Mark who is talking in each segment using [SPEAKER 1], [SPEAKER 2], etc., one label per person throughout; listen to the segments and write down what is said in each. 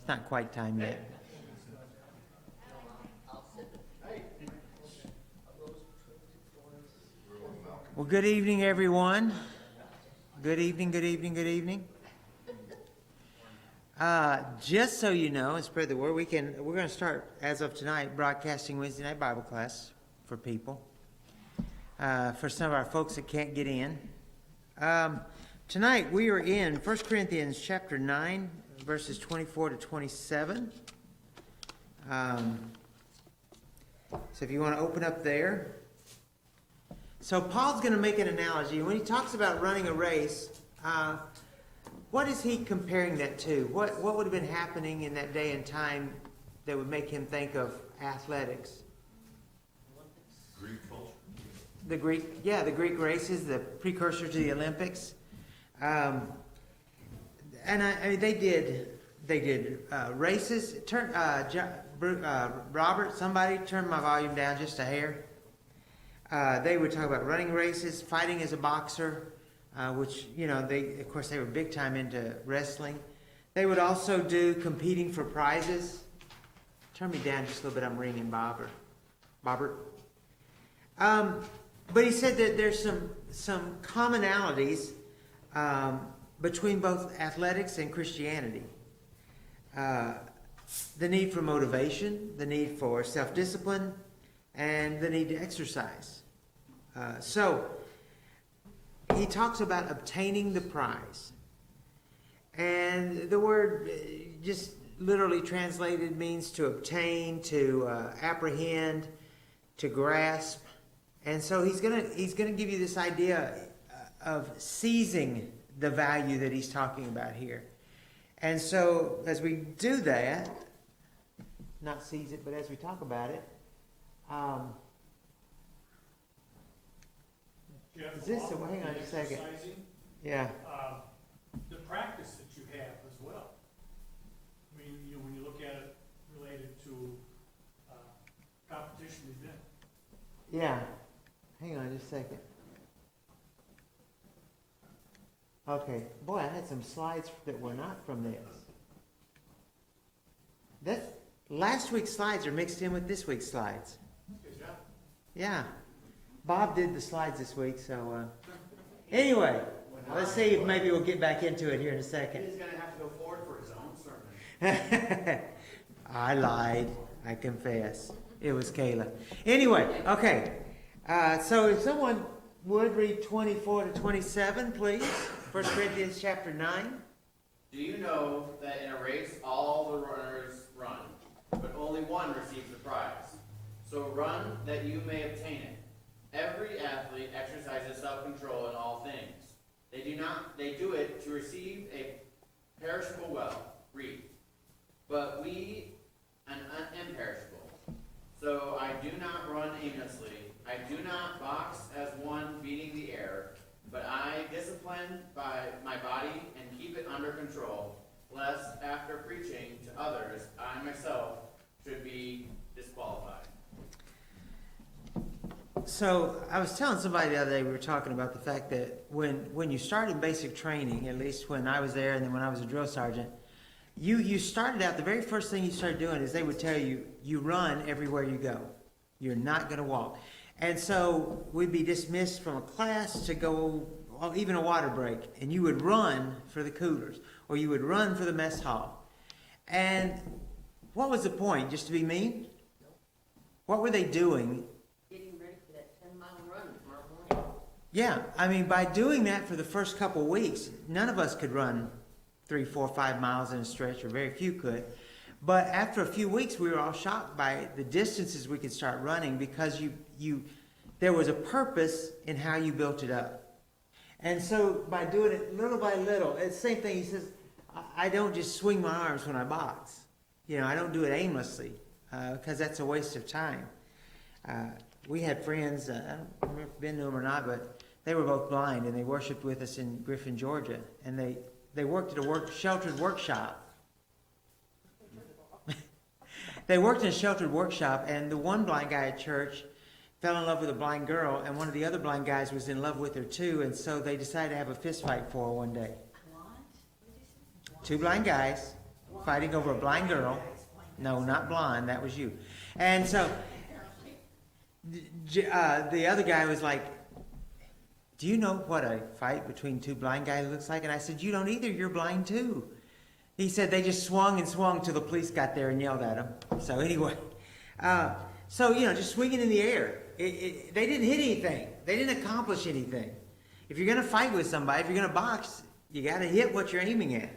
[SPEAKER 1] not quite time yet. Well, good evening, everyone. Good evening, good evening, good evening. Just so you know, and spread the word, we're going to start, as of tonight, broadcasting Wednesday night Bible class for people. For some of our folks that can't get in. Tonight we are in 1 Corinthians chapter 9, verses 24 to 27. So if you want to open up there. So Paul's going to make an analogy. When he talks about running a race, what is he comparing that to? What would have been happening in that day and time that would make him think of athletics?
[SPEAKER 2] Greek culture.
[SPEAKER 1] The Greek races, the precursor to the Olympics. And I mean, they did races. Robert, somebody turn my volume down just a hair. They would talk about running races, fighting as a boxer, which, you know, they were big time into wrestling. They would also do competing for prizes. Turn me down just a little bit, I'm ringing Bobbert. But he said that there's some commonalities between both athletics and Christianity. The need for motivation, the need for self-discipline, and the need to exercise. So he talks about obtaining the prize. And the word just literally translated means to obtain, to apprehend, to grasp. And so he's gonna give you this idea of seizing the value that he's talking about here. And so as we do that, not seize it, but as we talk about it, is this? Hang on a second. Yeah.
[SPEAKER 3] The practice that you have as well. I mean, when you look at it related to competition event.
[SPEAKER 1] Yeah. Hang on just a second. Okay. Boy, I had some slides that were not from this. Last week's slides are mixed in with this week's slides.
[SPEAKER 3] Good job.
[SPEAKER 1] Yeah. Bob did the slides this week, so anyway, let's see if maybe we'll get back into it here in a second.
[SPEAKER 4] He's going to have to go forward for his own sermon.
[SPEAKER 1] I lied. I confess. It was Kayla. Anyway, okay. So if someone would read 24 to 27, please. 1 Corinthians chapter 9.
[SPEAKER 4] Do you know that in a race all the runners run, but only one receives the prize? So run that you may obtain it. Every athlete exercises self-control in all things. They do it to receive a perishable wreath, but we an imperishable. So I do not run aimlessly. I do not box as one beating the air, but I discipline by my body and keep it under control, lest after preaching to others, I myself should be disqualified.
[SPEAKER 1] So I was telling somebody the other day, we were talking about the fact that when you start in basic training, at least when I was there and then when I was a drill sergeant, you started out, the very first thing you started doing is they would tell you, you run everywhere you go. You're not going to walk. And so we'd be dismissed from a class to go, even a water break, and you would run for the coolers, or you would run for the mess hall. And what was the point? Just to be mean? What were they doing?
[SPEAKER 5] Getting ready for that 10-mile run tomorrow morning.
[SPEAKER 1] Yeah, I mean, by doing that for the first couple of weeks, none of us could run 3, 4, 5 miles in a stretch, or very few could. But after a few weeks, we were all shocked by the distances we could start running because there was a purpose in how you built it up. And so by doing it little by little, it's the same thing. He says, I don't just swing my arms when I box. You know, I don't do it aimlessly because that's a waste of time. We had friends, I don't remember if you've been to them or not, but they were both blind and they worshiped with us in Griffin, Georgia. And they worked at a sheltered workshop. They worked in a sheltered workshop, and the one blind guy at church fell in love with a blind girl, and one of the other blind guys was in love with her too, and so they decided to have a fist fight for her one day.
[SPEAKER 5] What?
[SPEAKER 1] Two blind guys fighting over a blind girl. No, not blonde, that was you. And so, the other guy was like, do you know what a fight between two blind guys looks like? And I said, you don't either, you're blind too. He said they just swung and swung till the police got there and yelled at him. So anyway, just swinging in the air. They didn't hit anything. They didn't accomplish anything. If you're going to fight with somebody, if you're going to box, you got to hit what you're aiming at.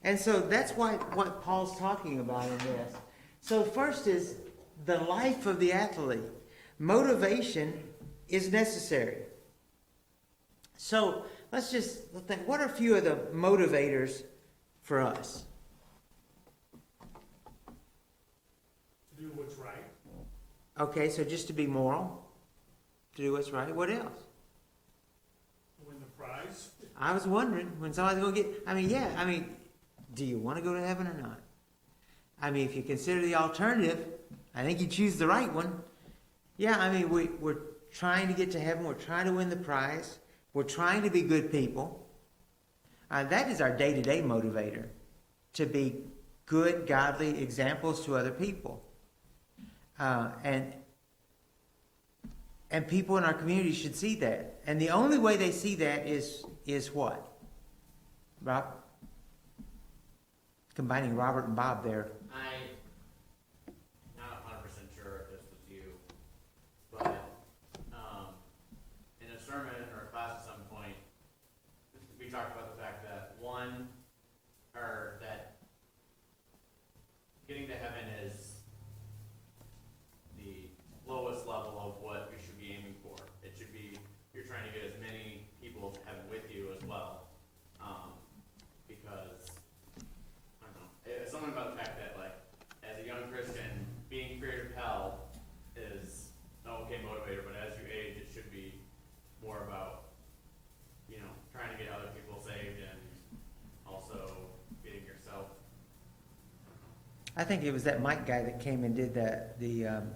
[SPEAKER 1] And so that's what Paul's talking about in this. So first is the life of the athlete. Motivation is necessary. So let's think, what are a few of the motivators for us?
[SPEAKER 3] To do what's right,
[SPEAKER 1] Okay, so just to be moral, to do what's right. What else?
[SPEAKER 3] to win the prize.
[SPEAKER 1] I was wondering when somebody's going to get, do you want to go to heaven or not? I mean, if you consider the alternative, I think you choose the right one. Yeah, we're trying to get to heaven. We're trying to win the prize. We're trying to be good people. That is our day-to-day motivator, to be good, godly examples to other people. And people in our community should see that. And the only way they see that is what? Rob? Combining Robert and Bob there.
[SPEAKER 4] I'm not 100% sure if this was you, but in a sermon or a class at some point, we talked about the fact that that getting to heaven is the lowest level of what we should be aiming for. It should be, you're trying to get as many people to heaven with you as well, because I don't know. It's something about the fact that, like, as a young Christian, being feared of hell is an okay motivator, but as you age, it should be more about, trying to get other people saved and also getting yourself.
[SPEAKER 1] I think it was that Mike guy that came and did the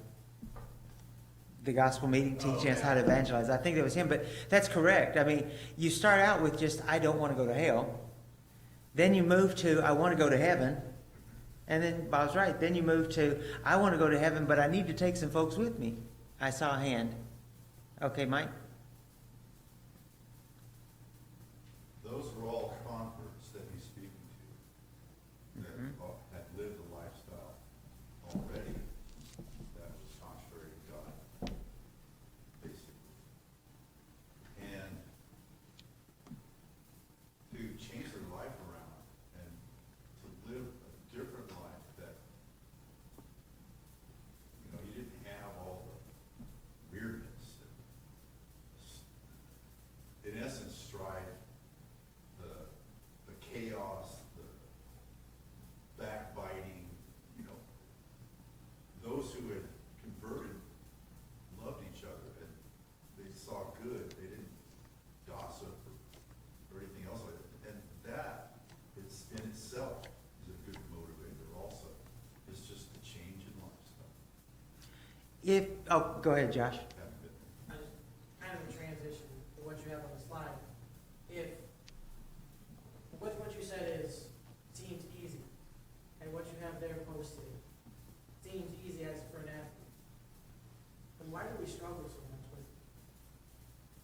[SPEAKER 1] gospel meeting, teaching us how to evangelize. I think it was him, but that's correct. You start out with just, I don't want to go to hell. Then you move to, I want to go to heaven. And then Bob's right. Then you move to, I want to go to heaven, but I need to take some folks with me. I saw a hand. Okay, Mike?
[SPEAKER 2] Those are all converts that he's speaking to, that had lived a lifestyle already that was contrary to God, basically. And to change their life around and to live a different life that, you didn't have all the weirdness and, in essence, strife, the chaos, the backbiting, those who had converted loved each other and they saw good. They didn't gossip or anything else like that. And that, it's in itself, is a good motivator also. It's just a change in lifestyle.
[SPEAKER 1] Go ahead, Josh.
[SPEAKER 2] Haven't been there.
[SPEAKER 6] Kind of a transition to what you have on the slide. If what you said seems easy, and what you have there posted seems easy as for an athlete, then why do we struggle so much with it?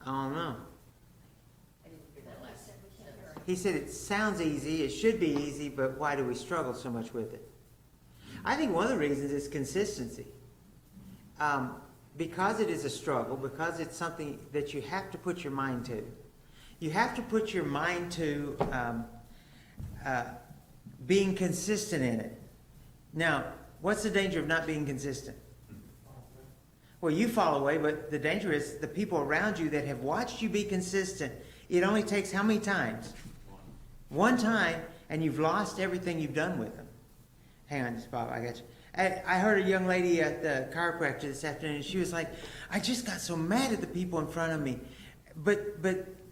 [SPEAKER 1] I don't know.
[SPEAKER 5] I didn't hear that last sentence.
[SPEAKER 1] He said it sounds easy, it should be easy, but why do we struggle so much with it? I think one of the reasons is consistency. Because it is a struggle, because it's something that you have to put your mind to. You have to put your mind to being consistent in it. Now, what's the danger of not being consistent? Well, you fall away, but the danger is the people around you that have watched you be consistent. It only takes how many times? One time, and you've lost everything you've done with them. Hang on, just Bob, I got you. I heard a young lady at the chiropractor this afternoon, and she was like, I just got so mad at the people in front of me. But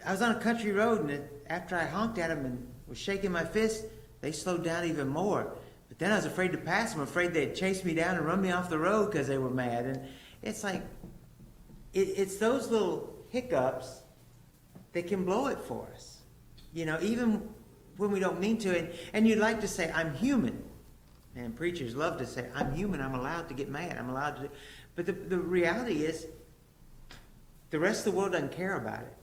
[SPEAKER 1] I was on a country road, and after I honked at them and was shaking my fist, they slowed down even more. But then I was afraid to pass them, afraid they'd chase me down and run me off the road because they were mad. And it's like, it's those little hiccups that can blow it for us. Even when we don't mean to. And you'd like to say, I'm human. And preachers love to say, I'm human, I'm allowed to get mad, I'm allowed to do. But the reality is, the rest of the world doesn't care about it.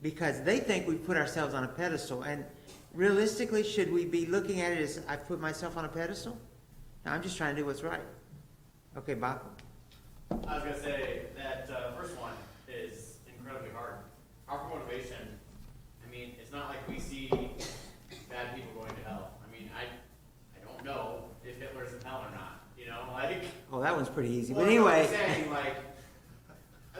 [SPEAKER 1] Because they think we put ourselves on a pedestal. And realistically, should we be looking at it as, I put myself on a pedestal? No, I'm just trying to do what's right. Okay, Bob?
[SPEAKER 4] I was gonna say that first one is incredibly hard. Proper motivation. I mean, it's not like we see bad people going to hell. I mean, I don't know if Hitler's in hell or not. You know, like.
[SPEAKER 1] Oh, that one's pretty easy.
[SPEAKER 4] Well,
[SPEAKER 1] But anyway.
[SPEAKER 4] I'm saying, like,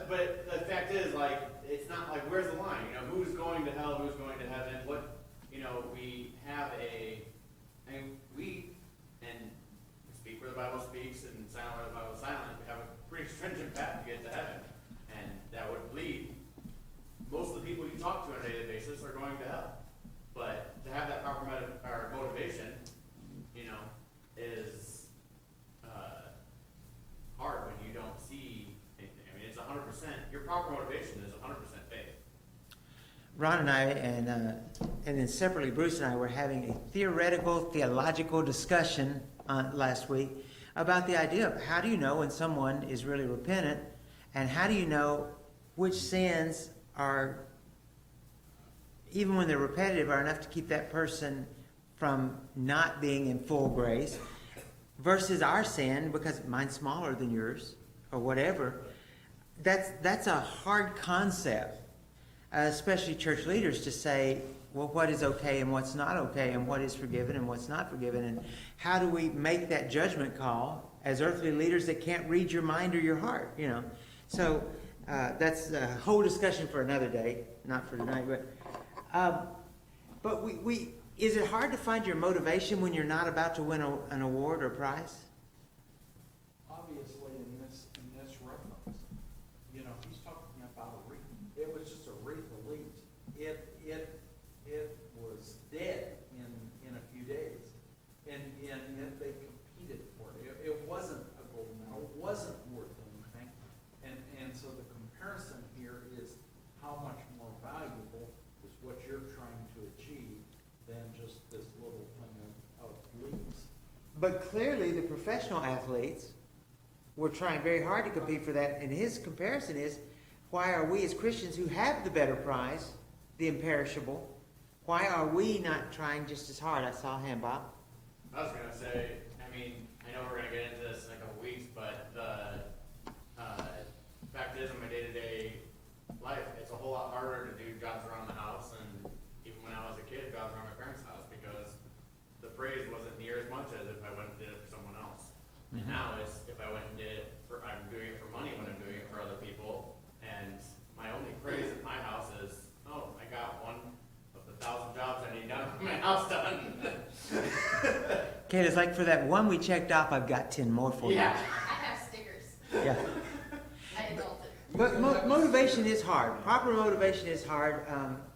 [SPEAKER 4] but the fact is, like, it's not like where's the line? You know, who's going to hell? Who's going to heaven? What? You know, we have I mean, we speak where the Bible speaks and silent where the Bible is silent. We have a pretty stringent path to get to heaven, and that would lead most of the people you talk to on a daily basis are going to hell. But to have that proper motivation, you know, is hard when you don't see anything. I mean, it's 100%. Your proper motivation is 100% faith.
[SPEAKER 1] Ron and I, and then separately, Bruce and I were having a theological discussion last week about the idea of how do you know when someone is really repentant, and how do you know which sins are, even when they're repetitive, are enough to keep that person from not being in full grace, versus our sin, because mine's smaller than yours, or whatever. That's a hard concept. Especially church leaders, to say, well, what is okay and what's not okay, and what is forgiven and what's not forgiven, and how do we make that judgment call as earthly leaders that can't read your mind or your heart, you know? So that's a whole discussion for another day, not for tonight. But we is it hard to find your motivation when you're not about to win an award or prize?
[SPEAKER 7] Obviously, in this reference, you know, he's talking about a wreath. It was just a wreath of leaves. It was dead in a few days, and yet they competed for it. It wasn't a gold medal. It wasn't worth anything, and so the comparison here is how much more valuable is what you're trying to achieve than just this little thing of leaves.
[SPEAKER 1] But clearly the professional athletes were trying very hard to compete for that, and his comparison is, why are we as Christians who have the better prize, the imperishable, why are we not trying just as hard? I saw a hand, Bob.
[SPEAKER 4] I was gonna say, I mean, I know we're gonna get into this in a couple weeks, but the fact is, in my day-to-day life, it's a whole lot harder to do jobs around the house, and even when I was a kid, jobs around my parents' house, because the praise wasn't near as much as if I went and did it for someone else. And now it's, if I went and did it I'm doing it for money when I'm doing it for other people, and my only praise at my house is, oh, I got one of the 1,000 jobs I need done for my house done.
[SPEAKER 1] Okay, it's like for that one we checked off, I've got 10 more for you.
[SPEAKER 4] Yeah.
[SPEAKER 5] I have stickers.
[SPEAKER 1] Yeah.
[SPEAKER 5] I adulted.
[SPEAKER 1] But motivation is hard. Proper motivation is hard.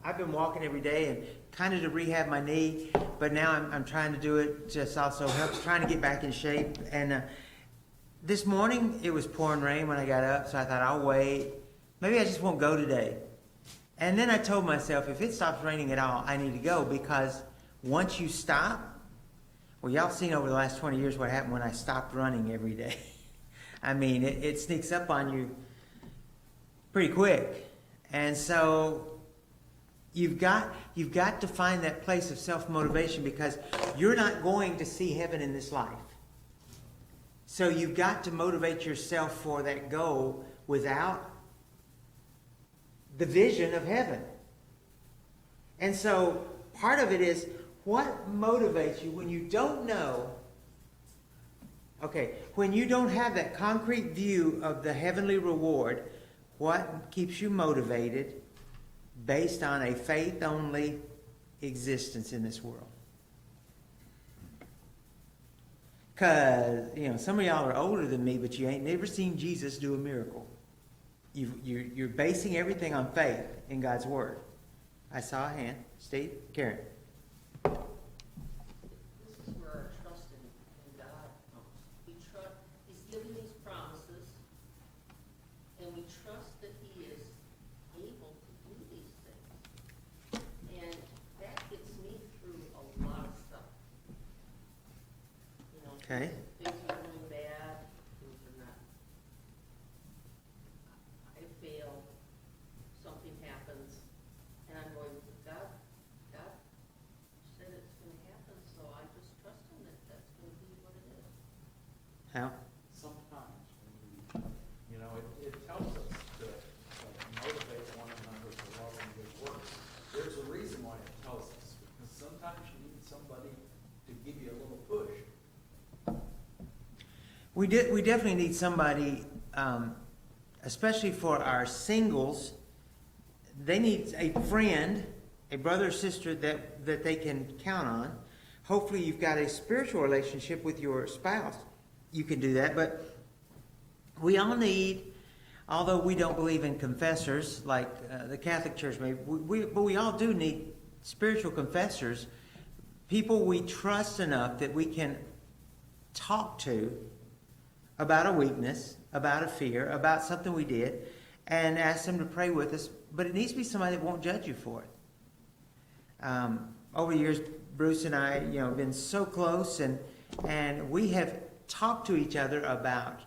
[SPEAKER 1] I've been walking every day and kind of to rehab my knee, but now I'm trying to do it just also helps trying to get back in shape. And this morning it was pouring rain when I got up, so I thought I'll wait. Maybe I just won't go today. And then I told myself, if it stops raining at all, I need to go, because once you stop, well, y'all seen over the last 20 years what happened when I stopped running every day. I mean, it sneaks up on you pretty quick. And so you've got to find that place of self-motivation, because you're not going to see heaven in this life. So you've got to motivate yourself for that goal without the vision of heaven. And so part of it is, what motivates you when you don't know, okay, when you don't have that concrete view of the heavenly reward, what keeps you motivated based on a faith-only existence in this world? Because, you know, some of y'all are older than me, but you ain't never seen Jesus do a miracle. You're basing everything on faith in God's Word. I saw a hand. Steve? Karen?
[SPEAKER 5] This is where our trust in God comes. We trust, He's giving these promises, and we trust that He is able to do these things. And that gets me
[SPEAKER 1] Okay.
[SPEAKER 5] Things are going bad, things are not. I fail, something happens, and I'm going, God said it's gonna happen, so I just trust him that that's gonna be what it is.
[SPEAKER 1] How?
[SPEAKER 7] Sometimes when you know, it tells us to motivate one another to love and good works. There's a reason why it tells us, because sometimes you need somebody to give you a little push.
[SPEAKER 1] We definitely need somebody, especially for our singles. They need a friend, a brother or sister that they can count on. Hopefully you've got a spiritual relationship with your spouse. You can do that, but we all need, although we don't believe in confessors like the Catholic Church maybe, but we all do need spiritual confessors, people we trust enough that we can talk to about a weakness, about a fear, about something we did, and ask them to pray with us. But it needs to be somebody that won't judge you for it. Over the years, Bruce and I, have been so close, and we have talked to each other about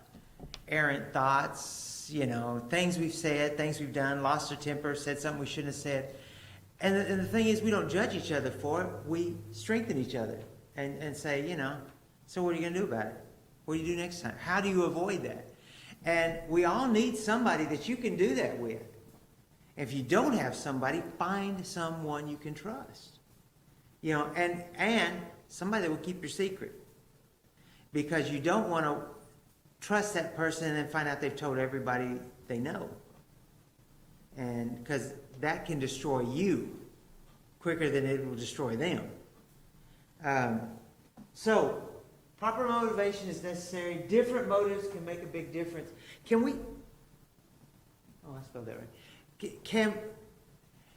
[SPEAKER 1] errant thoughts, things we've said, things we've done, lost our temper, said something we shouldn't have said. And the thing is, we don't judge each other for it. We strengthen each other and say, so what are you going to do about it? What do you do next time? How do you avoid that? And we all need somebody that you can do that with. If you don't have somebody, find someone you can trust. And somebody that will keep your secret. Because you don't want to trust that person and then find out they've told everybody they know. And because that can destroy you quicker than it will destroy them. So, proper motivation is necessary. Different motives can make a big difference. Can we... Oh, I spelled that right.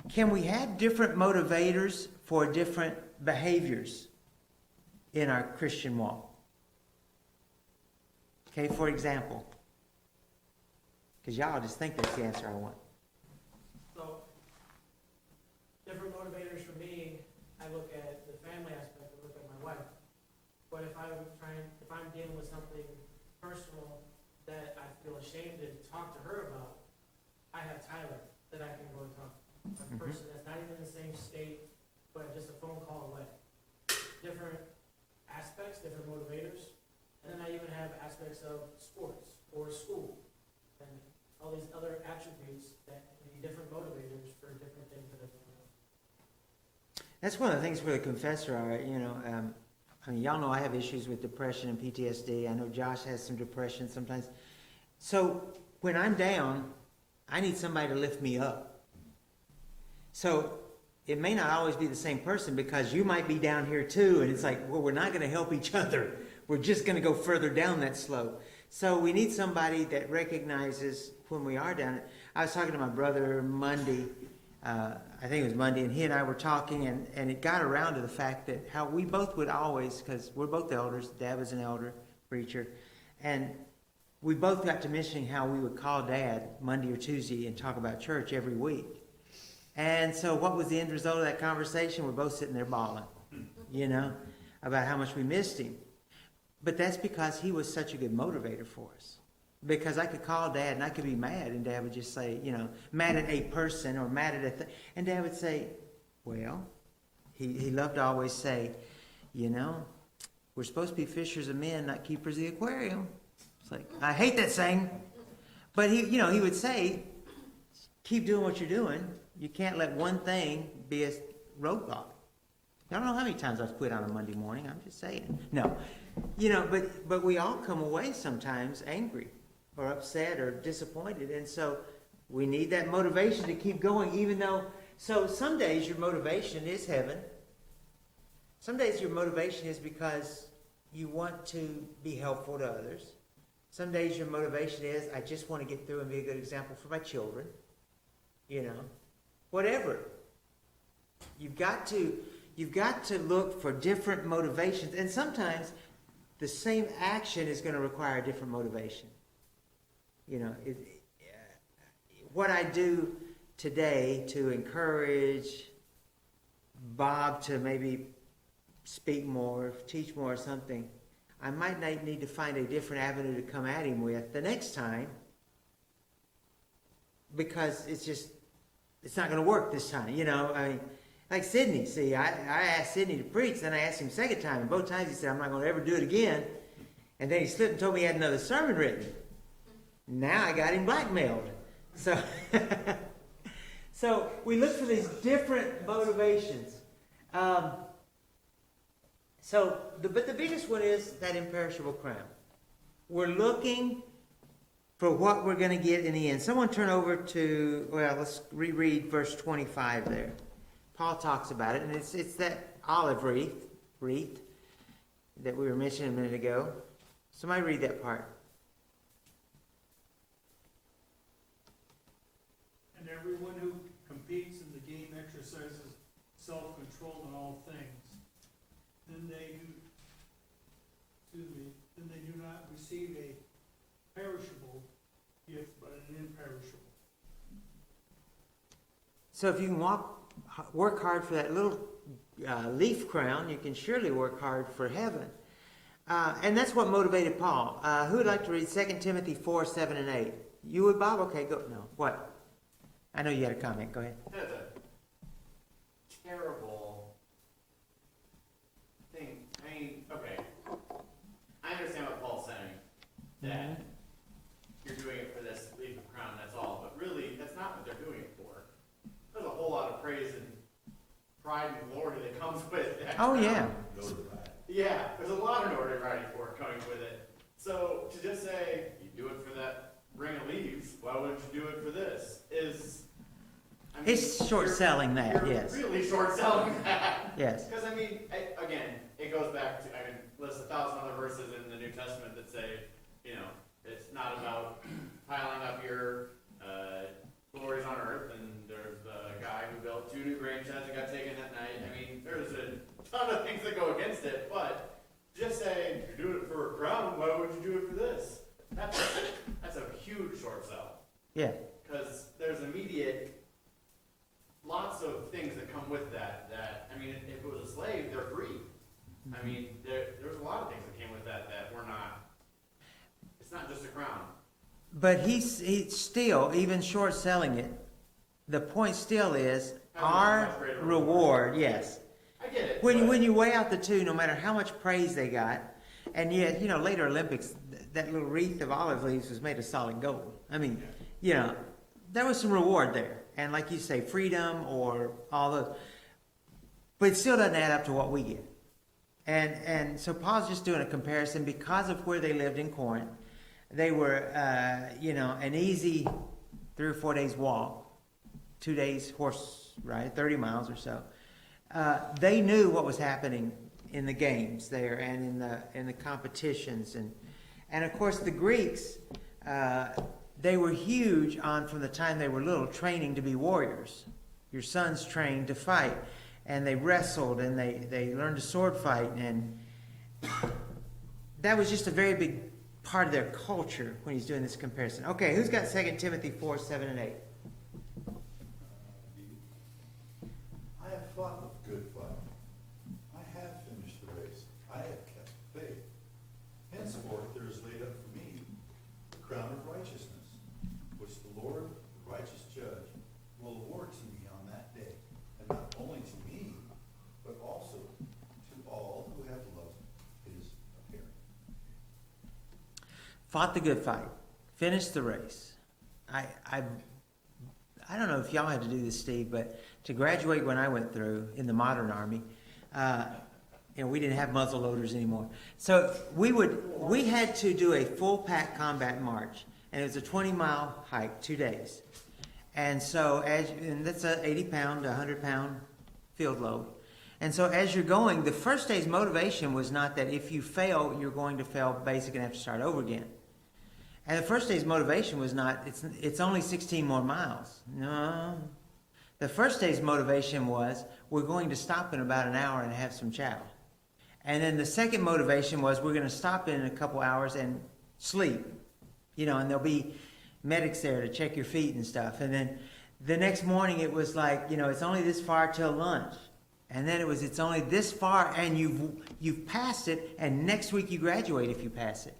[SPEAKER 1] Can we have different motivators for different behaviors in our Christian walk? Okay, for example. Because y'all just think that's the answer I want.
[SPEAKER 6] So, different motivators for me, I look at the family aspect, I look at my wife. But if I'm dealing with something personal that I feel ashamed to talk to her about, I have Tyler that I can go and talk to. A person that's not even in the same state, but just a phone call away. Different aspects, different motivators. And then I even have aspects of sports or school and all these other attributes that can be different motivators for different things that are going on.
[SPEAKER 1] That's one of the things for the confessor, y'all know I have issues with depression and PTSD. I know Josh has some depression sometimes. So when I'm down, I need somebody to lift me up. So it may not always be the same person because you might be down here too, and it's like, well, we're not going to help each other. We're just going to go further down that slope. So we need somebody that recognizes when we are down. I was talking to my brother Monday, I think it was Monday, and he and I were talking, and it got around to the fact that how we both would always, because we're both elders, Dad was an elder preacher, and we both got to mentioning how we would call Dad Monday or Tuesday and talk about church every week. And so what was the end result of that conversation? We're both sitting there bawling, about how much we missed him. But that's because he was such a good motivator for us. Because I could call Dad and I could be mad, and Dad would just say, mad at a person or mad at a thing. And Dad would say, well, he loved to always say, we're supposed to be fishers of men, not keepers of the aquarium. It's like, I hate that saying. But he would say, keep doing what you're doing. You can't let one thing be a roadblock. I don't know how many times I've quit on a Monday morning. I'm just saying. No. But we all come away sometimes angry or upset or disappointed. And so we need that motivation to keep going, even though, so some days your motivation is heaven. Some days your motivation is because you want to be helpful to others. Some days your motivation is, I just want to get through and be a good example for my children. Whatever. You've got to look for different motivations. And sometimes the same action is going to require a different motivation. What I do today to encourage Bob to maybe speak more, teach more or something, I might need to find a different avenue to come at him with the next time, because it's not going to work this time, you know. I mean, like Sydney, see, I asked Sydney to preach, then I asked him a second time, and both times he said, I'm not going to ever do it again. And then he slipped and told me he had another sermon written. Now I got him blackmailed. So, so we look for these different motivations. But the biggest one is that imperishable crown. We're looking for what we're going to get in the end. Someone turn over to, well, let's reread verse 25 there. Paul talks about it, and it's that olive wreath that we were mentioning a minute ago. Somebody read that part.
[SPEAKER 3] And everyone who competes in the game exercises self-control in all things. Then they do not receive a perishable gift, but an imperishable.
[SPEAKER 1] So if you can work hard for that little leaf crown, you can surely work hard for heaven. And that's what motivated Paul. Who would like to read 2 Timothy 4, 7, and 8? You would, Bob? Okay, go. No. What? I know you had a comment. Go ahead.
[SPEAKER 4] That's a terrible thing. I mean, okay. I understand what Paul's saying. That you're doing it for this leaf of crown, that's all. But really, that's not what they're doing it for. There's a whole lot of praise and pride and glory that comes with that.
[SPEAKER 1] Oh,
[SPEAKER 4] crown.
[SPEAKER 1] yeah.
[SPEAKER 4] Yeah, there's a lot of notoriety for it coming with it. So to just say, you do it for that ring of leaves, why wouldn't you do it for this? I mean,
[SPEAKER 1] It's short-selling that,
[SPEAKER 4] you're
[SPEAKER 1] yes.
[SPEAKER 4] really short-selling that.
[SPEAKER 1] Yes.
[SPEAKER 4] Because, I mean, again, it goes back to, I can list 1,000 other verses in the New Testament that say, you know, it's not about piling up your glories on earth, and there's the guy who built 2 new grain sheds and got taken that night. I mean, there's a ton of things that go against it, but just saying, you're doing it for a crown, why would you do it for this? That's a huge short sell.
[SPEAKER 1] Yeah.
[SPEAKER 4] Because there's immediate, lots of things that come with that, I mean, if it was a slave, they're free. I mean, there's a lot of things that came with that were not, it's not just a crown.
[SPEAKER 1] But he's still, even short-selling it, the point still is our
[SPEAKER 4] Much greater
[SPEAKER 1] reward, yes.
[SPEAKER 4] I get it.
[SPEAKER 1] When
[SPEAKER 4] but-
[SPEAKER 1] you weigh out the two, no matter how much praise they got, and yet, you know, later Olympics, that little wreath of olive leaves was made of solid gold. I mean, you know, there was some reward there. And like you say, freedom or all the, but it still doesn't add up to what we get. And so Paul's just doing a comparison because of where they lived in Corinth. They were, you know, an easy 3 or 4 days walk, 2 days horse ride, 30 miles or so. They knew what was happening in the games there and in the competitions, and of course the Greeks, they were huge on from the time they were little, training to be warriors. Your sons trained to fight, and they wrestled, and they learned to sword fight, and that was just a very big part of their culture when he's doing this comparison. Okay, who's got 2 Timothy 4, 7, and 8?
[SPEAKER 2] I have fought the good fight. I have finished the race. I have kept the faith. Henceforth there is laid up for me the crown of righteousness, which the Lord, the righteous judge, will award to me on that day, and not only to me, but also to all who have loved his appearing.
[SPEAKER 1] Fought the good fight, finished the race. I don't know if y'all had to do this, Steve, but to graduate when I went through in the modern Army, you know, we didn't have muzzle loaders anymore. So we had to do a full pack combat march, and it was a 20-mile hike, 2 days. And so and that's a 80-pound to 100-pound field load. And so as you're going, the first day's motivation was not that if you fail, you're going to fail basic and have to start over again. And the first day's motivation was not, it's only 16 more miles. No. The first day's motivation was, we're going to stop in about an hour and have some chow. And then the second motivation was, we're going to stop in a couple hours and sleep. You know, and there'll be medics there to check your feet and stuff. And then the next morning it was like, you know, it's only this far till lunch. And then it's only this far, and you've passed it, and next week you graduate if you pass it.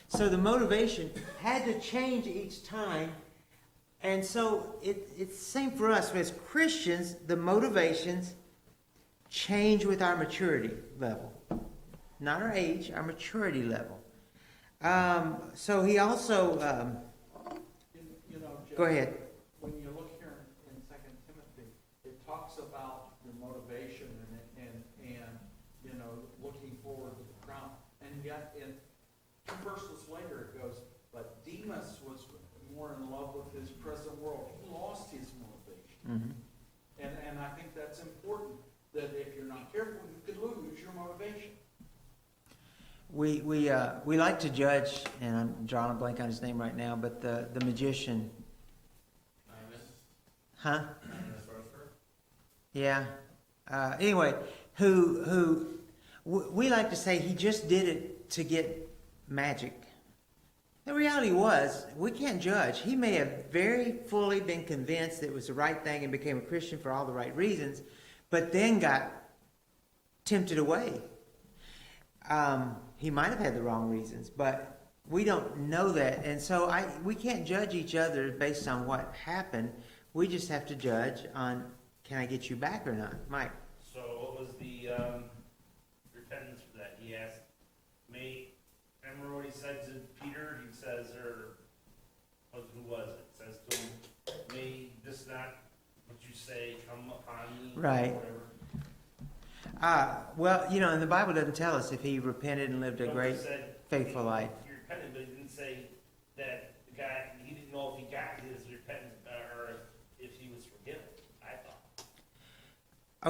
[SPEAKER 1] So the motivation had to change each time. And so it's the same for us. As Christians, the motivations change with our maturity level. Not our age, our maturity level. So he also,
[SPEAKER 7] You know, Jeff,
[SPEAKER 1] go ahead.
[SPEAKER 7] when you look here in 2 Timothy, it talks about your motivation and you know, looking forward to the crown. And yet in 2 verses later it goes, but Demas was more in love with his present world. He lost his motivation. And I think that's important, that if you're not careful, you could lose your motivation.
[SPEAKER 1] We like to judge, and I'm drawing a blank on his name right now, but the magician, huh? Yeah. Anyway, we like to say he just did it to get magic. The reality was, we can't judge. He may have very fully been convinced that it was the right thing and became a Christian for all the right reasons, but then got tempted away. He might have had the wrong reasons, but we don't know that. And so we can't judge each other based on what happened. We just have to judge on, can I get you back or not? Mike?
[SPEAKER 8] So what was the repentance for that? He asked, remember what he said to Peter? He says, who was it? Says to him, may this not, what you say, come upon me?
[SPEAKER 1] Right.
[SPEAKER 8] Or whatever.
[SPEAKER 1] Well, you know, and the Bible doesn't tell us if he repented and lived a
[SPEAKER 8] No,
[SPEAKER 1] great,
[SPEAKER 8] he said,
[SPEAKER 1] faithful life.
[SPEAKER 8] He repented, but he didn't say that the guy, he didn't know if he got his repentance, or if he was forgiven, I thought.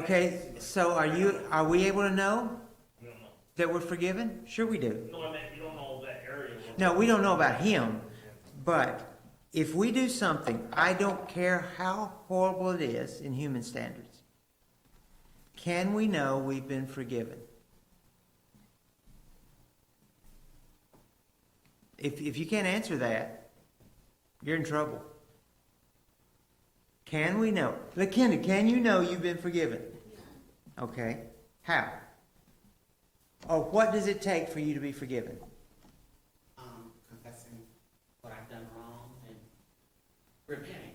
[SPEAKER 1] Okay, so are we able to know
[SPEAKER 8] We don't know.
[SPEAKER 1] that we're forgiven? Sure we do.
[SPEAKER 8] No, I meant, you don't know that area.
[SPEAKER 1] No, we don't know about him, but if we do something, I don't care how horrible it is in human standards, can we know we've been forgiven? If you can't answer that, you're in trouble. Can we know? LaKenda, can you know you've been forgiven? Okay. How? Or what does it take for you to be forgiven?
[SPEAKER 9] Confessing what I've done wrong and repenting.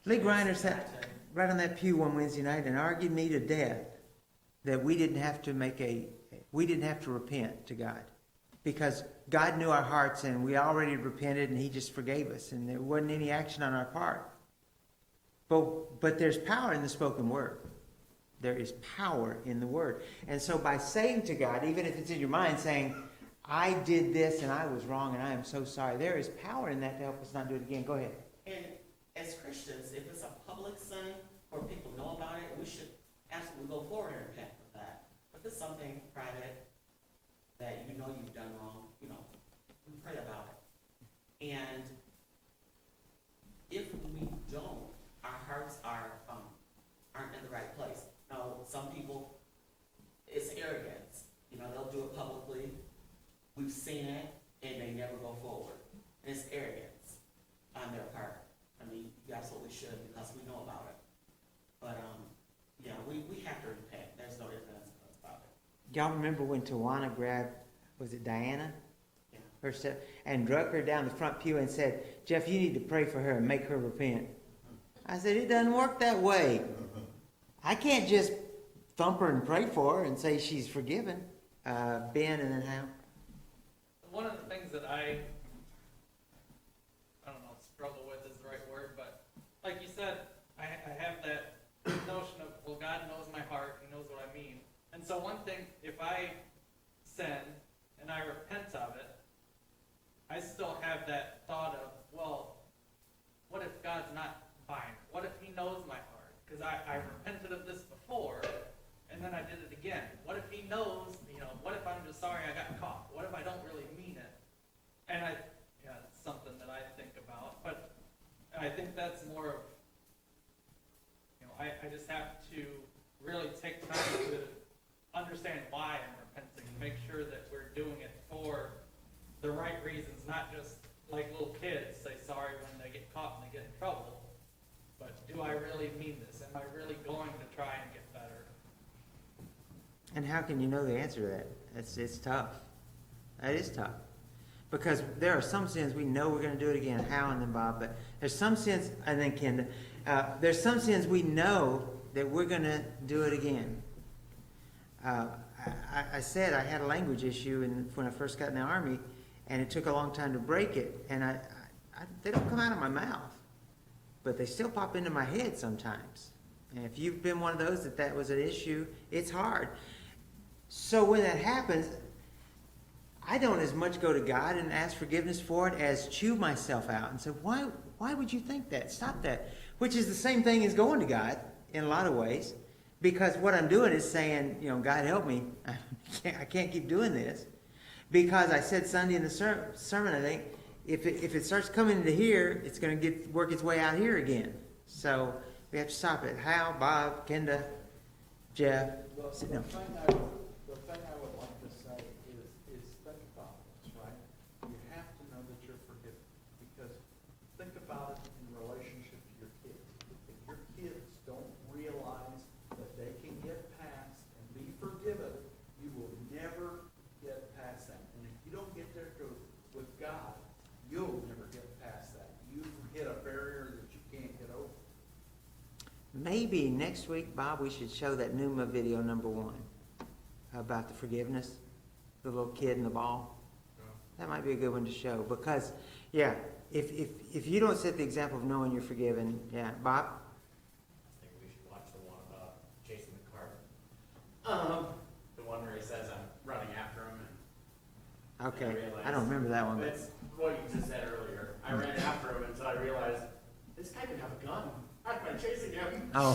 [SPEAKER 1] Lee Griner sat right on that pew one Wednesday night and argued me to death that we didn't have to repent to God, because God knew our hearts and we already repented and he just forgave us and there wasn't any action on our part. But there's power in the spoken word. There is power in the word. And so by saying to God, even if it's in your mind, saying, I did this and I was wrong and I am so sorry, there is power in that to help us not do it again. Go ahead.
[SPEAKER 9] And as Christians, if it's a public sin or people know about it, we should absolutely go forward and repent with that. But if it's something private that you know you've done wrong, you know, we pray about it. And if we don't, our hearts aren't in the right place. Now, some people, it's arrogance. You know, they'll do it publicly. We've seen it, and they never go forward. And it's arrogance on their part. I mean, you absolutely should, because we know about it. But, yeah, we have to repent. There's no ifs about it.
[SPEAKER 1] Y'all remember when Tawana grabbed, was it Diana?
[SPEAKER 9] Yeah.
[SPEAKER 1] Her step, and drug her down the front pew and said, Jeff, you need to pray for her and make her repent. I said, it doesn't work that way. I can't just thump her and pray for her and say she's forgiven. Ben, and then Hal.
[SPEAKER 10] One of the things that I don't know, struggle with is the right word, but like you said, I have that notion of, well, God knows my heart, he knows what I mean. And so one thing, if I sin and I repent of it, I still have that thought of, well, what if God's not buying it? What if he knows my heart? Because I repented of this before, and then I did it again. What if he knows, you know, what if I'm just sorry I got caught? What if I don't really mean it? And it's something that I think about, but I think that's more of, you know, I just have to really take time to understand why I'm repenting, make sure that we're doing it for the right reasons, not just like little kids say sorry when they get caught and they get in trouble, but do I really mean this? Am I really going to try and get better?
[SPEAKER 1] And how can you know the answer to that? It's tough. That is tough. Because there are some sins we know we're going to do it again. How and then Bob, but there's some sins, and then Kenda, there's some sins we know that we're going to do it again. I said I had a language issue when I first got in the Army, and it took a long time to break it. And they don't come out of my mouth, but they still pop into my head sometimes. And if you've been one of those that was an issue, it's hard. So when that happens, I don't as much go to God and ask forgiveness for it as chew myself out and say, why would you think that? Stop that. Which is the same thing as going to God in a lot of ways. Because what I'm doing is saying, God help me. I can't keep doing this. Because I said Sunday in the sermon, I think, if it starts coming into here, it's going to work its way out here again. So we have to stop it. Hal, Bob, Kenda, Jeff.
[SPEAKER 7] The
[SPEAKER 1] Sit down.
[SPEAKER 7] thing I would like to say is think about this, right? You have to know that you're forgiven, because think about it in relationship to your kids. If your kids don't realize that they can get past and be forgiven, you will never get past that. And if you don't get there with God, you'll never get past that. You've hit a barrier that you can't get over.
[SPEAKER 1] Maybe next week, Bob, we should show that Numa video #1 about the forgiveness, the little kid and the ball. That might be a good one to show because, yeah, if you don't set the example of knowing you're forgiven, yeah, Bob.
[SPEAKER 4] I think we should watch the one about chasing the cart. The one where he says I'm running after him and
[SPEAKER 1] Okay,
[SPEAKER 4] realized-
[SPEAKER 1] I don't remember that one. But
[SPEAKER 4] It's what you just said earlier. I ran after him until I realized this guy can have a gun. I've been chasing him.
[SPEAKER 1] oh,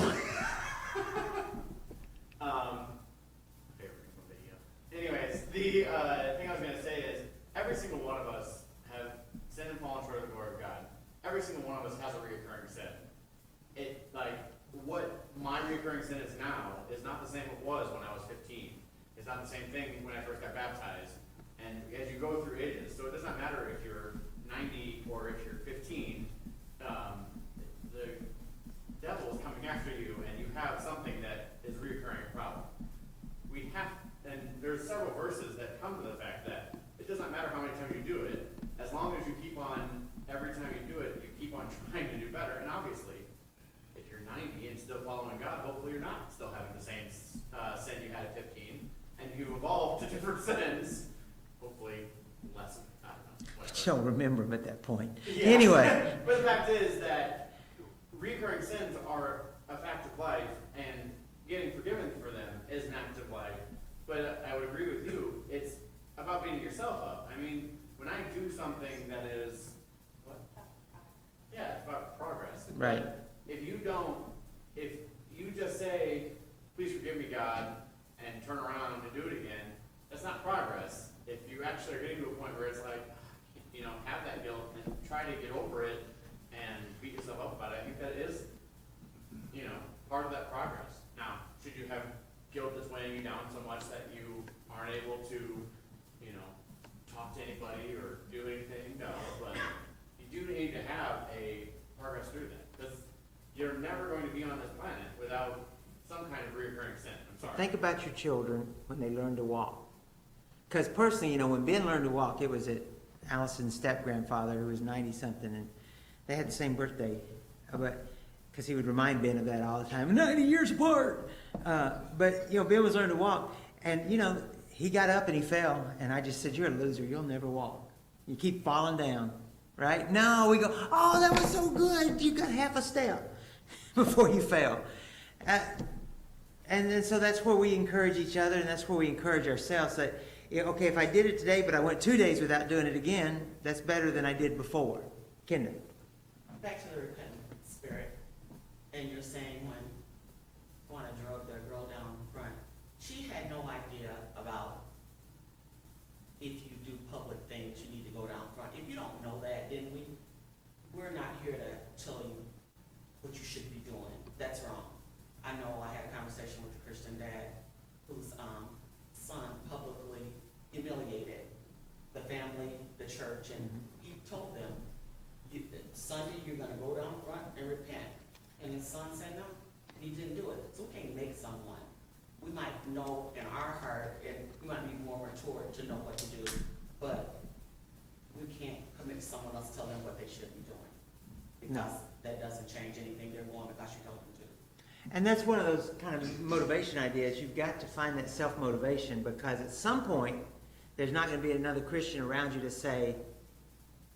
[SPEAKER 4] Favorite video. Anyways, the thing I was gonna say is every single one of us have sinned and fallen short of the glory of God. Every single one of us has a reoccurring sin. What my reoccurring sin is now is not the same it was when I was 15. It's not the same thing when I first got baptized. And as you go through ages, so it does not matter if you're 90 or if you're 15, the devil is coming after you and you have something that is a reoccurring problem. And there's several verses that come to the fact that it does not matter how many times you do it, as long as you keep on, every time you do it, you keep on trying to do better. And obviously, if you're 90 and still following God, hopefully you're not still having the same sin you had at 15, and you evolved to different sins, hopefully less, I don't know,
[SPEAKER 1] I
[SPEAKER 4] whatever.
[SPEAKER 1] don't remember them at that point.
[SPEAKER 4] Yeah.
[SPEAKER 1] Anyway,
[SPEAKER 4] But the fact is that recurring sins are a fact of life, and getting forgiven for them is an act of life. But I would agree with you, it's about beating yourself up. I mean, when I do something that is, what? Yeah, it's about progress.
[SPEAKER 1] right.
[SPEAKER 4] If you just say, please forgive me, God, and turn around and do it again, that's not progress. If you actually are getting to a point where it's like, have that guilt and try to get over it and beat yourself up about it, I think that is, part of that progress. Now, should you have guilt that's weighing you down so much that you aren't able to, talk to anybody or do anything? No, but you do need to have a progress through that, because you're never going to be on this planet without some kind of recurring sin. I'm sorry.
[SPEAKER 1] Think about your children when they learn to walk. Because personally, when Ben learned to walk, it was at Allison's step-grandfather, who was 90-something, and they had the same birthday. But because he would remind Ben of that all the time, 90 years apart. But Ben was learning to walk, and he got up and he fell, and I just said, "You're a loser. You'll never walk. You keep falling down." Right? No, we go, "Oh, that was so good. You got half a step before you fell." And then so that's where we encourage each other, and that's where we encourage ourselves. That okay, if I did it today, but I went 2 days without doing it again, that's better than I did before. Kendall.
[SPEAKER 9] Back to the repentant spirit, and you're saying when I drug the girl down front, she had no idea about if you do public things, you need to go down front. If you don't know that, then we're not here to tell you what you should be doing. That's wrong. I know I had a conversation with a Christian dad whose son publicly humiliated the family, the church, and he told them, Sunday you're going to go down front and repent. And his son said no, and he didn't do it. So we can't make someone we might know in our heart, and we might be more mature to know what to do, but we can't commit someone else, tell them what they should be doing. Because that doesn't change anything, they're going because you told them to.
[SPEAKER 1] And that's one of those kind of motivation ideas. You've got to find that self-motivation, because at some point, there's not going to be another Christian around you to say,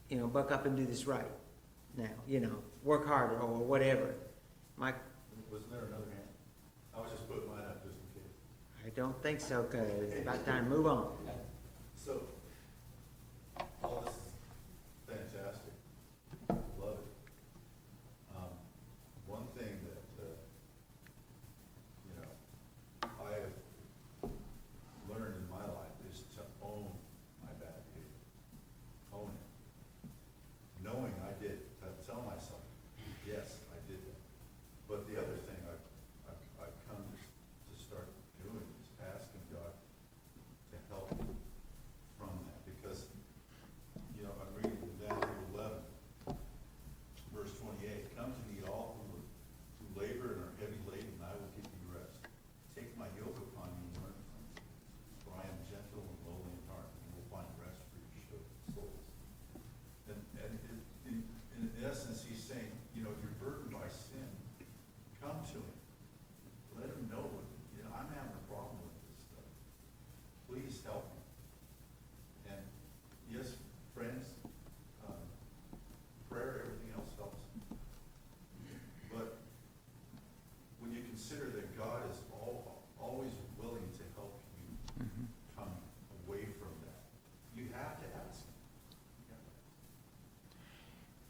[SPEAKER 1] you know, buck up and do this right now, you know, work harder or whatever. Mike,
[SPEAKER 2] Wasn't there another hand? I was just putting mine up just in case.
[SPEAKER 1] I don't think so, because it's about time to move on.
[SPEAKER 2] So, all this is fantastic, love it. One thing that, you know, I have learned in my life is to own my bad behavior. Own it. Knowing I did, to tell myself, yes, I did that. But the other thing I've come to start doing is asking God to help me from that, because, you know, I'm reading in Daniel 11, verse 28, come to me all who labor and are heavy laden, and I will give you rest. Take my yoke upon you and learn from me, for I am gentle and lowly in heart, and you will find rest for your souls. And in essence, he's saying, you know, if you're burdened by sin, come to him. Let him know, you know, I'm having a problem with this stuff. Please help me. And yes, friends, prayer, everything else helps. But when you consider that God is always willing to help you come away from that, you have to ask him.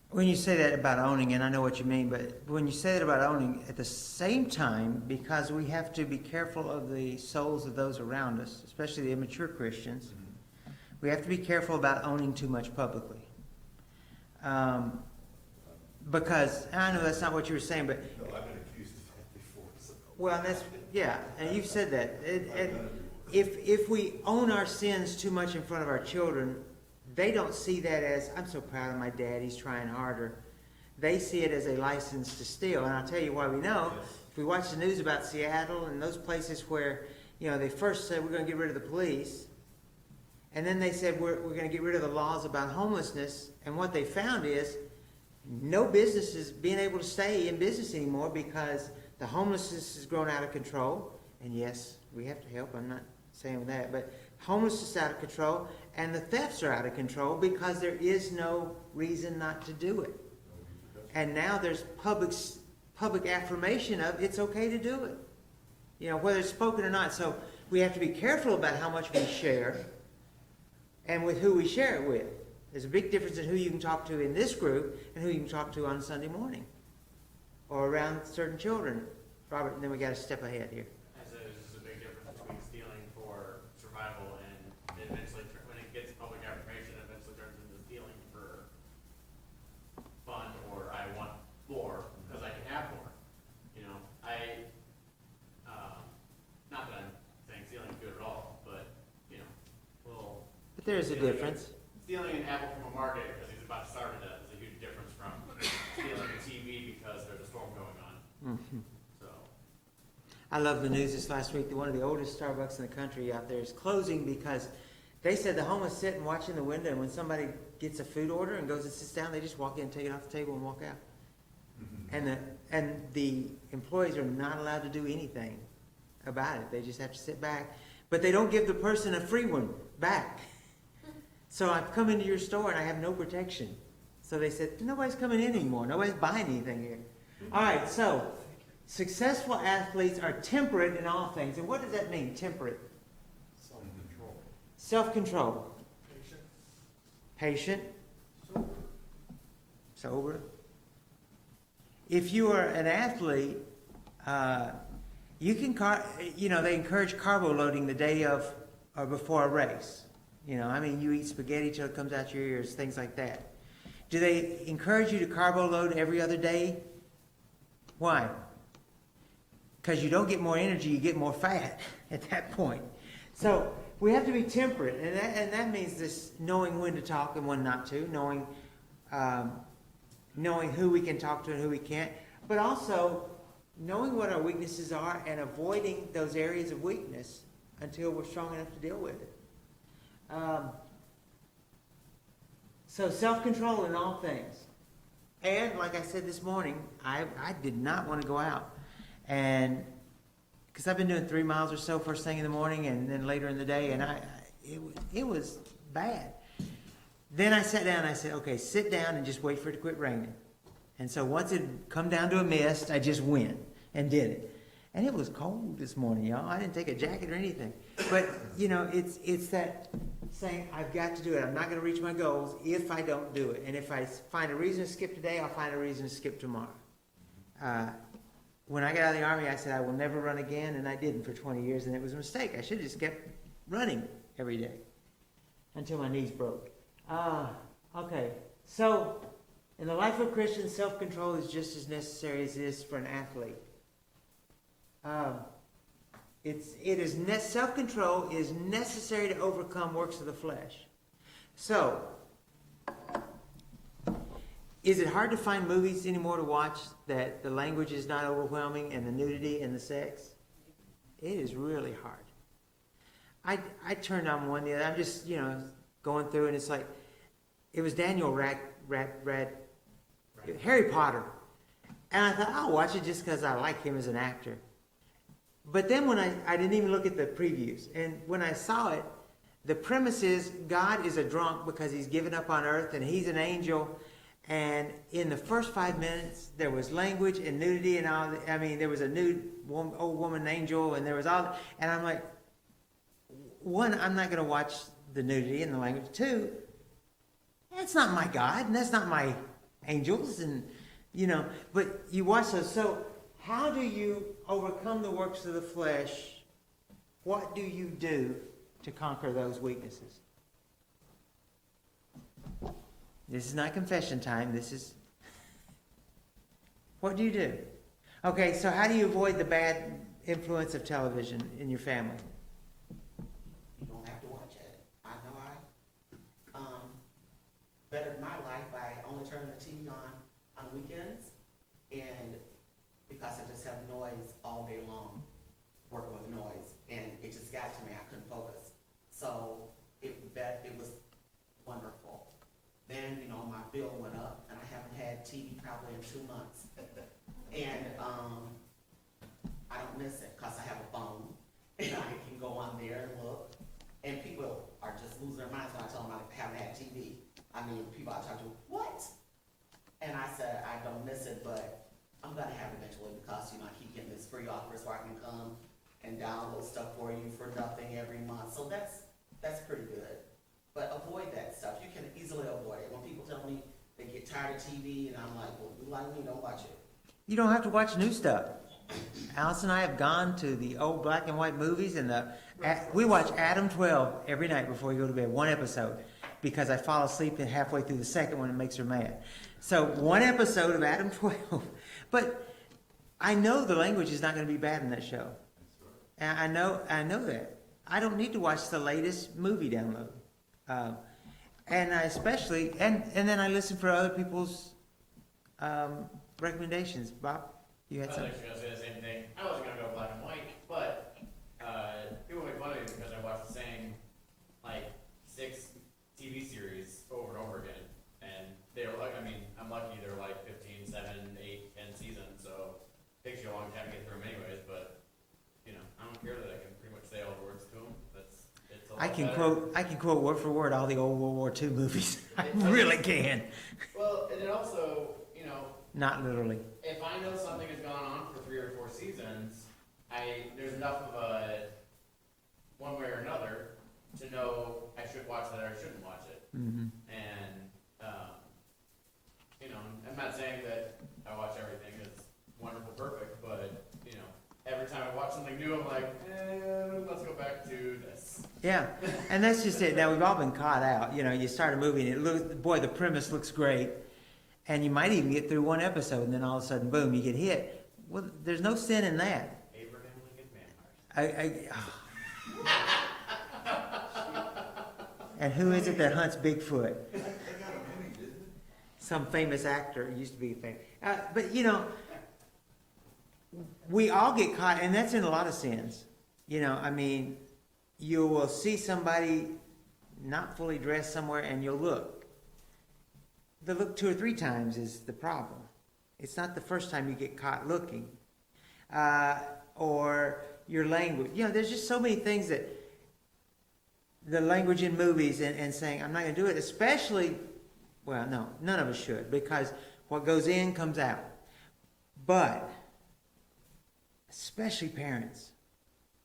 [SPEAKER 1] When you say that about owning, and I know what you mean, but when you say that about owning, at the same time, because we have to be careful of the souls of those around us, especially the immature Christians, we have to be careful about owning too much publicly. Because, and I know that's not what you were saying, but,
[SPEAKER 2] No, I've been accused of that before, so.
[SPEAKER 1] well, that's, yeah, and you've said that.
[SPEAKER 2] I've done it before.
[SPEAKER 1] If we own our sins too much in front of our children, they don't see that as, I'm so proud of my dad, he's trying harder. They see it as a license to steal. And I'll tell you why we know.
[SPEAKER 2] Yes.
[SPEAKER 1] If we watch the news about Seattle and those places where, you know, they first said we're going to get rid of the police, and then they said we're going to get rid of the laws about homelessness, and what they found is no businesses being able to stay in business anymore because the homelessness has grown out of control. And yes, we have to help, I'm not saying that, but homelessness is out of control, and the thefts are out of control because there is no reason not to do it. And now there's public affirmation of it's okay to do it, you know, whether it's spoken or not. So we have to be careful about how much we share and with who we share it with. There's a big difference in who you can talk to in this group and who you can talk to on Sunday morning or around certain children. Robert, and then we got to step ahead here.
[SPEAKER 4] There's a big difference between stealing for survival and eventually, when it gets public affirmation, it eventually turns into stealing for fun, or I want more because I can have more. You know, not that I'm saying stealing is good at all, but, you know,
[SPEAKER 1] But there's a difference.
[SPEAKER 4] stealing an apple from a market because he's about to start it up is a huge difference from stealing a TV because there's a storm going on. So.
[SPEAKER 1] I love the news this last week that one of the oldest Starbucks in the country out there is closing because they said the homeless sit and watch in the window, and when somebody gets a food order and goes and sits down, they just walk in, take it off the table, and walk out. And the employees are not allowed to do anything about it. They just have to sit back. But they don't give the person a free one back. So I've come into your store and I have no protection. So they said, nobody's coming in anymore. Nobody's buying anything here. All right, so successful athletes are temperate in all things. And what does that mean, temperate?
[SPEAKER 7] Self-control.
[SPEAKER 1] Self-control.
[SPEAKER 3] Patient.
[SPEAKER 1] Patient. Sober. If you are an athlete, you can, they encourage carbo loading the day of or before a race. You know, I mean, you eat spaghetti till it comes out your ears, things like that. Do they encourage you to carbo load every other day? Why? Because you don't get more energy, you get more fat at that point. So we have to be temperate, and that means this knowing when to talk and when not to, knowing who we can talk to and who we can't, but also knowing what our weaknesses are and avoiding those areas of weakness until we're strong enough to deal with it. So self-control in all things. And like I said this morning, I did not want to go out. And because I've been doing 3 miles or so first thing in the morning and then later in the day, and it was bad. Then I sat down and I said, okay, sit down and just wait for it to quit raining. And so once it come down to a mist, I just went and did it. And it was cold this morning, y'all. I didn't take a jacket or anything. But, you know, it's that saying, I've got to do it. I'm not going to reach my goals if I don't do it. And if I find a reason to skip today, I'll find a reason to skip tomorrow. When I got out of the Army, I said I will never run again, and I didn't for 20 years, and it was a mistake. I should have just kept running every day until my knees broke. Okay, so in the life of a Christian, self-control is just as necessary as it is for an athlete. Self-control is necessary to overcome works of the flesh. So, is it hard to find movies anymore to watch that the language is not overwhelming and the nudity and the sex? It is really hard. I turned on one the other. I'm just, going through, and it's like, it was Daniel Harry Potter. And I thought, I'll watch it just because I like him as an actor. But then when I didn't even look at the previews. And when I saw it, the premise is God is a drunk because he's given up on earth and he's an angel. And in the first 5 minutes, there was language and nudity and all. There was a nude old woman angel, and there was all. And I'm like, one, I'm not going to watch the nudity and the language. Two, that's not my God, and that's not my angels, and But you watch those. So how do you overcome the works of the flesh? What do you do to conquer those weaknesses? This is not confession time. This is, what do you do? Okay, so how do you avoid the bad influence of television in your family?
[SPEAKER 9] You don't have to watch it. I know bettered my life by only turning the TV on weekends, and because I just have noise all day long, working with noise, and it just got to me. I couldn't focus. So it was wonderful. Then, my bill went up, and I haven't had TV probably in 2 months. And I don't miss it because I have a phone, and I can go on there and look. And people are just losing their minds when I tell them I haven't had TV. People I talk to, what? And I said, I don't miss it, but I'm going to have it eventually because, I keep getting this free offer so I can come and download stuff for you for nothing every month. So that's pretty good. But avoid that stuff. You can easily avoid it. When people tell me they get tired of TV, and I'm like, well, you like me, don't watch it.
[SPEAKER 1] You don't have to watch new stuff. Alice and I have gone to the old black and white movies, and we watch Adam 12 every night before we go to bed, one episode, because I fall asleep halfway through the second one and it makes her mad. So one episode of Adam 12. But I know the language is not going to be bad in that show. And I know that. I don't need to watch the latest movie download. And I especially, and then I listen for other people's recommendations. Bob, you had
[SPEAKER 4] I was
[SPEAKER 1] something?
[SPEAKER 4] actually gonna say the same thing. I wasn't gonna go black and white, but people make fun of me because I watch the same 6 TV series over and over again, and they're like, I'm lucky they're 15, 7, 8, 10 seasons, so it takes you a long time to get through them anyways. But I don't care that I can pretty much say all the words to them. It's a lot better.
[SPEAKER 1] I can quote word for word all the old World War II movies. I really can.
[SPEAKER 4] Well, and it also,
[SPEAKER 1] Not literally.
[SPEAKER 4] if I know something has gone on for 3 or 4 seasons, there's enough of a one way or another to know I should watch that or I shouldn't watch it.
[SPEAKER 1] Mm-hmm.
[SPEAKER 4] And I'm not saying that I watch everything that's wonderful, perfect, but every time I watch something new, I'm like, let's go back to this.
[SPEAKER 1] Yeah, and that's just it. Now, we've all been caught out. You start a movie and the premise looks great, and you might even get through one episode, and then all of a sudden, boom, you get hit. Well, there's no sin in that.
[SPEAKER 4] Abraham Lincoln Vampires.
[SPEAKER 1] And who is it that hunts Bigfoot?
[SPEAKER 2] They got a movie, didn't it?
[SPEAKER 1] Some famous actor used to be famous. But we all get caught, and that's in a lot of sins. You know, I mean, you will see somebody not fully dressed somewhere and you'll look. The look 2 or 3 times is the problem. It's not the first time you get caught looking. Or your language. You know, there's just so many things that the language in movies and saying, I'm not going to do it, especially, well, no, none of us should, because what goes in comes out. But, especially parents,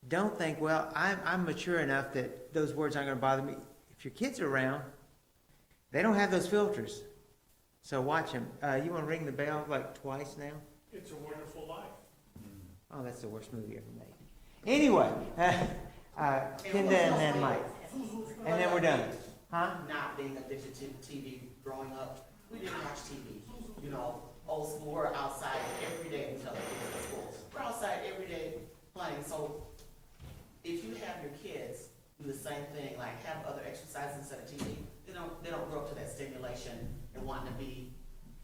[SPEAKER 1] don't think, well, I'm mature enough that those words aren't going to bother me. If your kids are around, they don't have those filters. So watch them. You want to ring the bell like twice now?
[SPEAKER 3] It's a Wonderful Life.
[SPEAKER 1] Oh, that's the worst movie ever made. Anyway, Kenda and then Mike. And then we're done. Huh?
[SPEAKER 9] Not being addicted to TV growing up, we didn't watch TV. You know, old school, we're outside every day until they get to school. We're outside every day playing. So if you have your kids do the same thing, like have other exercises instead of TV, they don't grow up to that stimulation and wanting to be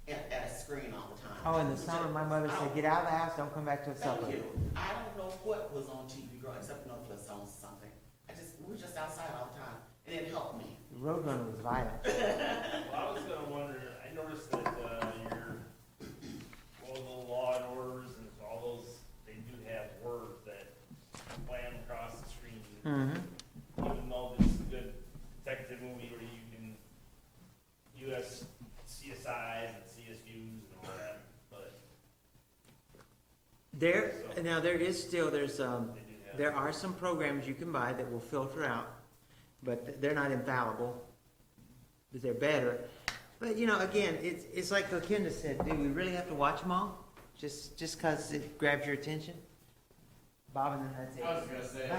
[SPEAKER 9] at a screen all the time.
[SPEAKER 1] Oh, in the summer, my mother said, get out of the house, don't come back till supper.
[SPEAKER 9] Thank you. I don't know what was on TV growing, except Flintstones or something. We were just outside all the time, and it helped me.
[SPEAKER 1] Roadrunner was violent.
[SPEAKER 8] Well, I was gonna wonder, I noticed that, all the Law and Orders and all those, they do have words that slam across the screen.
[SPEAKER 1] Mm-hmm.
[SPEAKER 8] Even though this is a good detective movie where you can, US CSIs and CSUs and all that, but
[SPEAKER 1] There are some programs you can buy that will filter out, but they're not infallible. But they're better. But you know, again, it's like Kenda said. Do we really have to watch them all just because it grabs your attention? Bob, and then that's it.
[SPEAKER 4] I was gonna say,